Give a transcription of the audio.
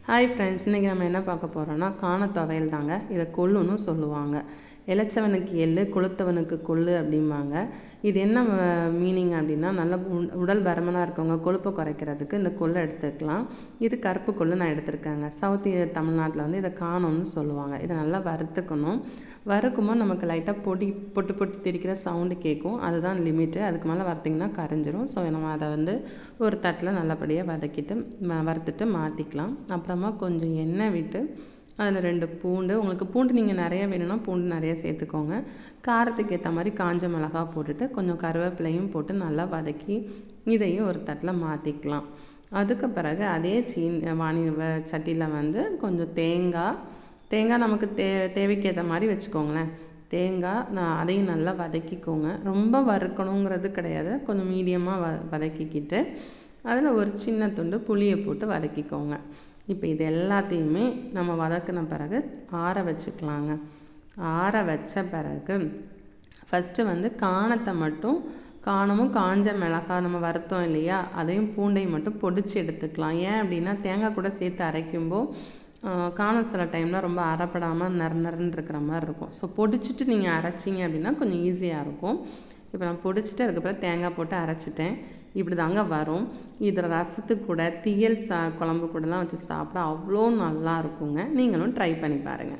Hi friends, இன்றைக்கி நம்ம என்ன பார்க்க போகிறோன்னா காண துவையல் தாங்க. இதை கொள்ளுன்னு சொல்லுவாங்க. இளைச்சவனுக்கு எள்ளு, கொளுத்தவனுக்கு கொள்ளு அப்படிம்பாங்க. இது என்ன மீனிங் அப்படின்னா, நல்ல உடல் பருமனாக இருக்கவங்க கொழுப்பை குறைக்கிறதுக்கு இந்த கொள்ளை எடுத்துக்கலாம். இது கருப்பு கொள்ளு நான் எடுத்திருக்கேங்க. சவுத் தமிழ்நாட்டில் வந்து இதை காணம்னு சொல்லுவாங்க. இதை நல்லா வறுத்துக்கணும். வறுக்கும்போது நமக்கு லைட்டாக பொட்டு பொட்டு திரிக்கிற சவுண்டு கேட்கும். அதுதான் லிமிட்டு. அதுக்கு மேலே வறுத்திங்கன்னா கரைஞ்சிரும். ஸோ நம்ம அதை வந்து ஒரு தட்டில் நல்லபடியாக வதக்கிட்டு வறுத்துட்டு மாற்றிக்கலாம். அப்புறமா கொஞ்சம் எண்ணெய் விட்டு அதில் 2 பூண்டு, உங்களுக்கு பூண்டு நீங்கள் நிறைய வேணும்னா பூண்டு நிறைய சேர்த்துக்கோங்க. காரத்துக்கு ஏற்ற மாதிரி காஞ்ச மிளகா போட்டுட்டு கொஞ்சம் கருவேப்பிலையும் போட்டு நல்லா வதக்கி இதையும் ஒரு தட்டில் மாற்றிக்கலாம். அதுக்கு பிறகு அதே சட்டியில் வந்து கொஞ்சம் தேங்காய் நமக்கு தேவைக்கு ஏற்ற மாதிரி வச்சுக்கோங்களேன். தேங்காய் அதையும் நல்லா வதக்கிக்கோங்க. ரொம்ப வறுக்கணுங்கிறது கிடையாது, கொஞ்சம் மீடியமாக வதக்கிக்கிட்டு அதில் ஒரு சின்ன துண்டு புளியை போட்டு வதக்கிக்கோங்க. இப்போ இது எல்லாத்தையுமே நம்ம வதக்கின பிறகு ஆற வச்சுக்கலாங்க. ஆற வச்ச பிறகு ஃபஸ்ட்டு வந்து காணத்தை மட்டும் காணமும் காஞ்ச மிளகாய் நம்ம வறுத்தோம் இல்லையா, அதையும் பூண்டையும் மட்டும் பொடிச்சு எடுத்துக்கலாம். ஏன் அப்படின்னா தேங்காய் கூட சேர்த்து அரைக்கும்போது காணம் சில டைமில் ரொம்ப அரைப்படாமல் நறுன்னு இருக்கிற மாதிரி இருக்கும். ஸோ பொடிச்சிட்டு நீங்கள் அரைச்சிங்க அப்படின்னா கொஞ்சம் ஈஸியாக இருக்கும். இப்போ நான் பொடிச்சிட்டு அதுக்கப்புறம் தேங்காய் போட்டு அரைச்சிட்டேன். இப்படி தாங்க வரும். இதில் ரசத்துக்கு கூட குழம்பு கூடலாம் வச்சு சாப்பிட அவ்வளோ நல்லா இருக்குங்க. நீங்களும் ட்ரை பண்ணி பாருங்கள்.